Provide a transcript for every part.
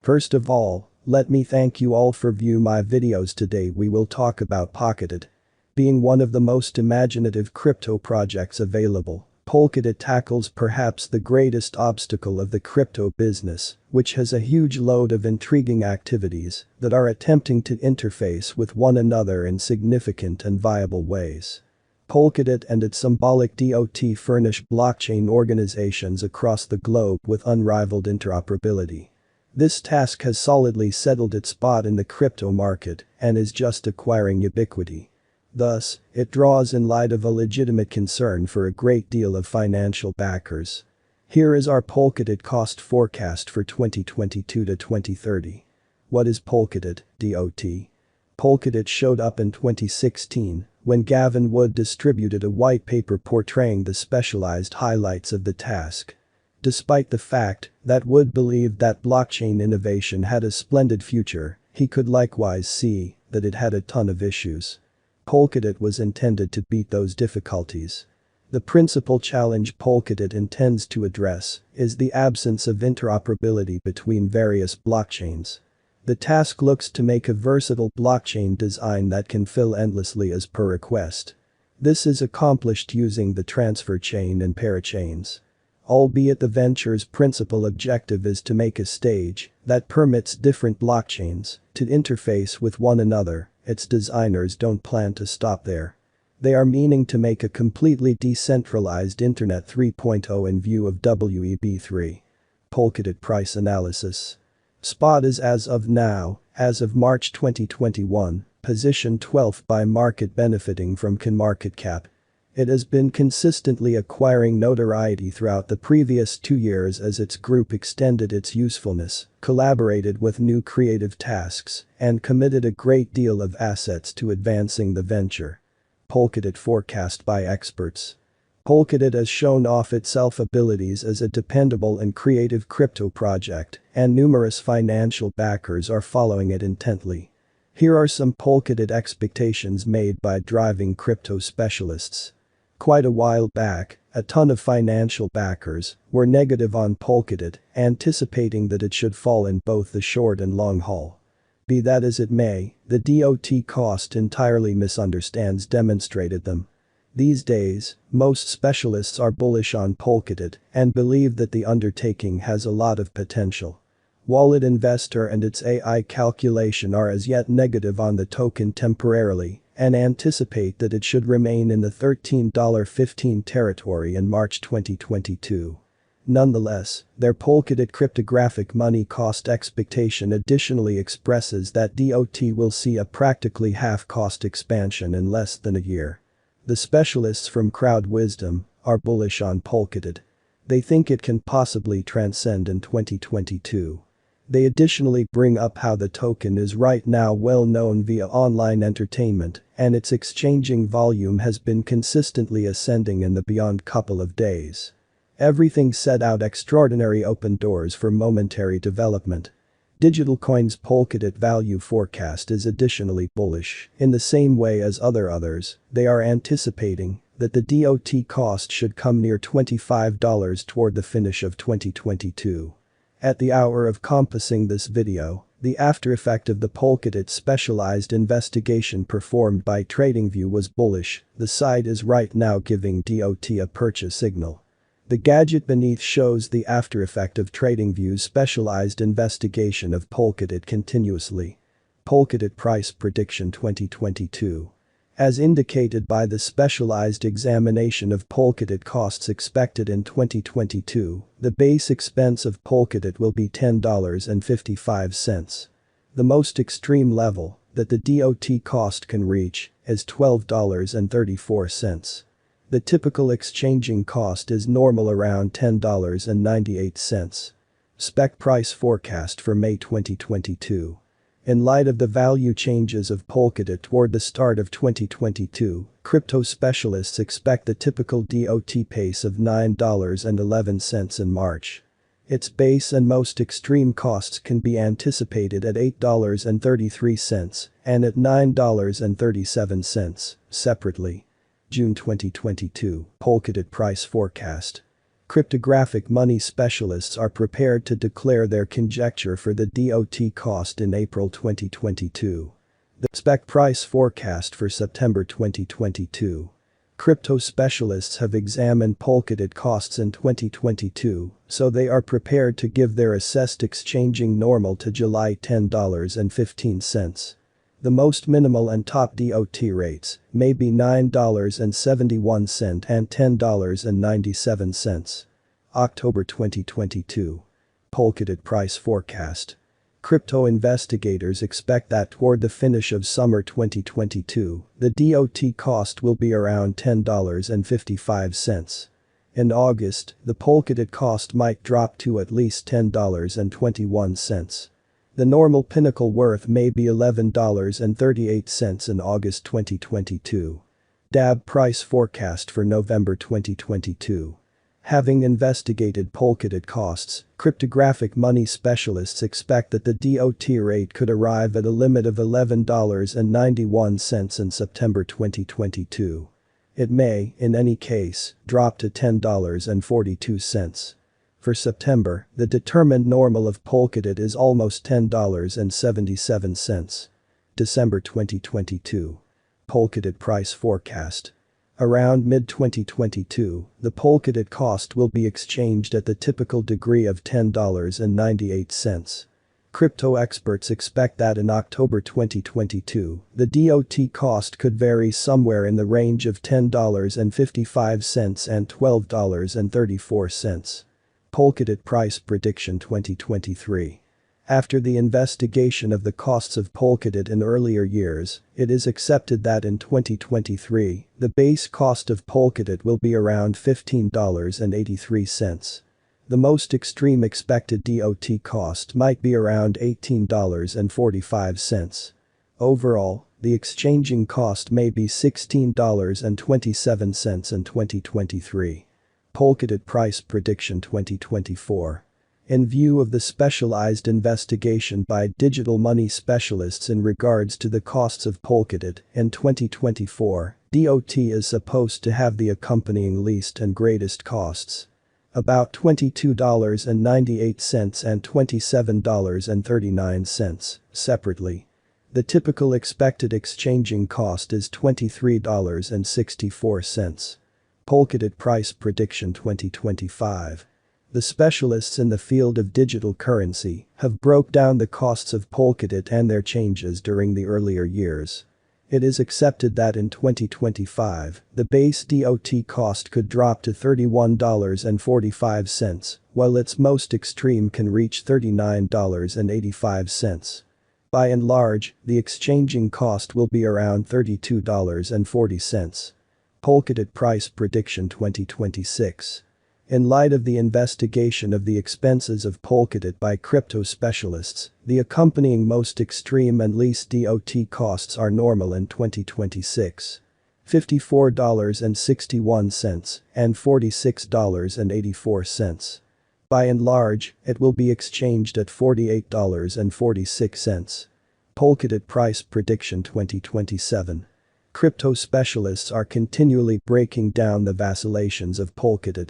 First of all, let me thank you all for viewing my videos. Today we will talk about POLKADOT. Being one of the most imaginative crypto projects available, POLKADOT tackles perhaps the greatest obstacle of the crypto business, which has a huge load of intriguing activities that are attempting to interface with one another in significant and viable ways. POLKADOT and its symbolic DOT furnish blockchain organizations across the globe with unrivaled interoperability. This task has solidly settled its spot in the crypto market and is just acquiring ubiquity. Thus, it draws in light of a legitimate concern for a great deal of financial backers. Here is our POLKADOT cost forecast for 2022 to 2030. What is POLKADOT, DOT? POLKADOT showed up in 2016 when Gavin Wood distributed a white paper portraying the specialized highlights of the task. Despite the fact that Wood believed that blockchain innovation had a splendid future, he could likewise see that it had a ton of issues. POLKADOT was intended to beat those difficulties. The principal challenge POLKADOT intends to address is the absence of interoperability between various blockchains. The task looks to make a versatile blockchain design that can fill endlessly as per request. This is accomplished using the transfer chain and parachains. Albeit the venture's principal objective is to make a stage that permits different blockchains to interface with one another, its designers don't plan to stop there. They are meaning to make a completely decentralized Internet 3.0 in view of WEB3. POLKADOT price analysis. Spot is as of now, as of March 2021, position 12th by market benefiting from CoinMarketCap. It has been consistently acquiring notoriety throughout the previous 2 years as its group extended its usefulness, collaborated with new creative tasks, and committed a great deal of assets to advancing the venture. POLKADOT forecast by experts. POLKADOT has shown off itself abilities as a dependable and creative crypto project, and numerous financial backers are following it intently. Here are some POLKADOT expectations made by driving crypto specialists. Quite a while back, a ton of financial backers were negative on POLKADOT, anticipating that it should fall in both the short and long haul. Be that as it may, the DOT cost entirely misunderstands demonstrated them. These days, most specialists are bullish on POLKADOT and believe that the undertaking has a lot of potential. Wallet Investor and its AI calculation are as yet negative on the token temporarily and anticipate that it should remain in the $13.15 territory in March 2022. Nonetheless, their POLKADOT cryptographic money cost expectation additionally expresses that DOT will see a practically half-cost expansion in less than a year. The specialists from Crowd Wisdom are bullish on POLKADOT. They think it can possibly transcend in 2022. They additionally bring up how the token is right now well known via online entertainment and its exchanging volume has been consistently ascending in the beyond couple of days. Everything set out extraordinary open doors for momentary development. Digital Coin's POLKADOT value forecast is additionally bullish. In the same way as others, they are anticipating that the DOT cost should come near $25 toward the finish of 2022. At the hour of compassing this video, the after effect of the POLKADOT specialized investigation performed by TradingView was bullish. The site is right now giving DOT a purchase signal. The gadget beneath shows the after effect of TradingView's specialized investigation of POLKADOT continuously. POLKADOT price prediction 2022. As indicated by the specialized examination of POLKADOT costs expected in 2022, the base expense of POLKADOT will be $10.55. The most extreme level that the DOT cost can reach is $12.34. The typical exchanging cost is normal around $10.98. Spec price forecast for May 2022. In light of the value changes of POLKADOT toward the start of 2022, crypto specialists expect the typical DOT pace of $9.11 in March. Its base and most extreme costs can be anticipated at $8.33 and at $9.37, separately. June 2022, POLKADOT price forecast. Cryptographic money specialists are prepared to declare their conjecture for the DOT cost in April 2022. The spec price forecast for September 2022. Crypto specialists have examined Polkadot costs in 2022, so they are prepared to give their assessed exchanging normal to July $10.15. The most minimal and top DOT rates may be $9.71 and $10.97. October 2022. Polkadot price forecast. Crypto investigators expect that toward the finish of summer 2022, the DOT cost will be around $10.55. In August, the Polkadot cost might drop to at least $10.21. The normal pinnacle worth may be $11.38 in August 2022. DAB price forecast for November 2022. Having investigated Polkadot costs, cryptographic money specialists expect that the DOT rate could arrive at a limit of $11.91 in September 2022. It may, in any case, drop to $10.42. For September, the determined normal of Polkadot is almost $10.77. December 2022. Polkadot price forecast. Around mid-2022, the Polkadot cost will be exchanged at the typical degree of $10.98. Crypto experts expect that in October 2022, the DOT cost could vary somewhere in the range of $10.55 and $12.34. Polkadot price prediction 2023. After the investigation of the costs of Polkadot in earlier years, it is accepted that in 2023, the base cost of Polkadot will be around $15.83. The most extreme expected DOT cost might be around $18.45. Overall, the exchanging cost may be $16.27 in 2023. Polkadot price prediction 2024. In view of the specialized investigation by digital money specialists in regards to the costs of Polkadot in 2024, DOT is supposed to have the accompanying least and greatest costs. About $22.98 and $27.39, separately. The typical expected exchanging cost is $23.64. Polkadot price prediction 2025. The specialists in the field of digital currency have broke down the costs of Polkadot and their changes during the earlier years. It is accepted that in 2025, the base DOT cost could drop to $31.45, while its most extreme can reach $39.85. By and large, the exchanging cost will be around $32.40. Polkadot price prediction 2026. In light of the investigation of the expenses of Polkadot by crypto specialists, the accompanying most extreme and least DOT costs are normal in 2026. $54.61 and $46.84. By and large, it will be exchanged at $48.46. Polkadot price prediction 2027. Crypto specialists are continually breaking down the vacillations of Polkadot.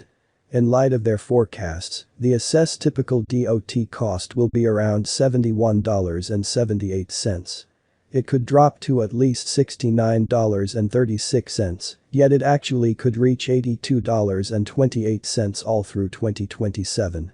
In light of their forecasts, the assessed typical DOT cost will be around $71.78. It could drop to at least $69.36, yet it actually could reach $82.28 all through 2027.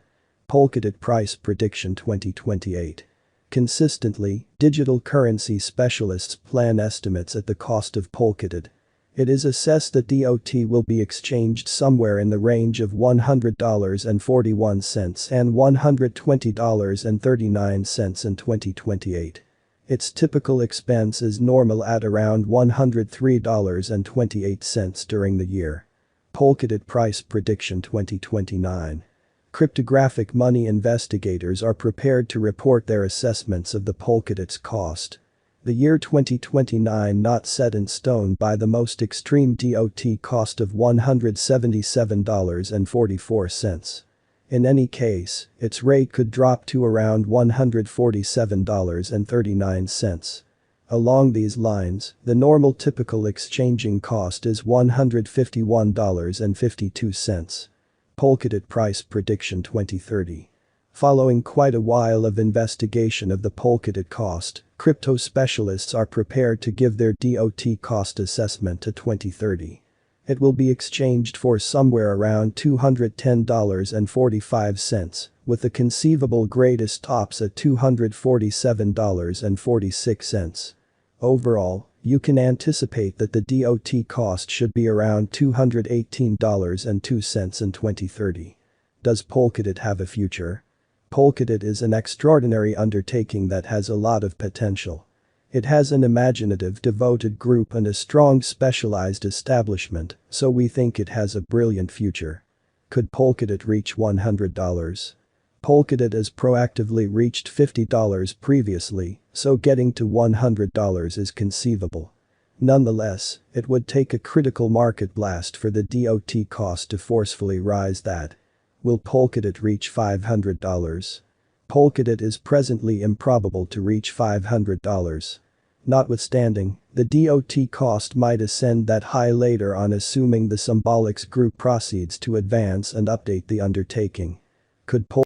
Polkadot price prediction 2028. Consistently, digital currency specialists plan estimates at the cost of Polkadot. It is assessed that DOT will be exchanged somewhere in the range of $100.41 and $120.39 in 2028. Its typical expense is normal at around $103.28 during the year. Polkadot price prediction 2029. Cryptographic money investigators are prepared to report their assessments of the Polkadot's cost. The year 2029 not set in stone by the most extreme DOT cost of $177.44. In any case, its rate could drop to around $147.39. Along these lines, the normal typical exchanging cost is $151.52. Polkadot price prediction 2030. Following quite a while of investigation of the Polkadot cost, crypto specialists are prepared to give their DOT cost assessment to 2030. It will be exchanged for somewhere around $210.45, with the conceivable greatest tops at $247.46. Overall, you can anticipate that the DOT cost should be around $218.02 in 2030. Does Polkadot have a future? Polkadot is an extraordinary undertaking that has a lot of potential. It has an imaginative, devoted group and a strong specialized establishment, so we think it has a brilliant future. Could Polkadot reach $100? Polkadot has proactively reached $50 previously, so getting to $100 is conceivable. Nonetheless, it would take a critical market blast for the DOT cost to forcefully rise that. Will Polkadot reach $500? Polkadot is presently improbable to reach $500. Notwithstanding, the DOT cost might ascend that high later on, assuming the Symbolics group proceeds to advance and update the undertaking. Could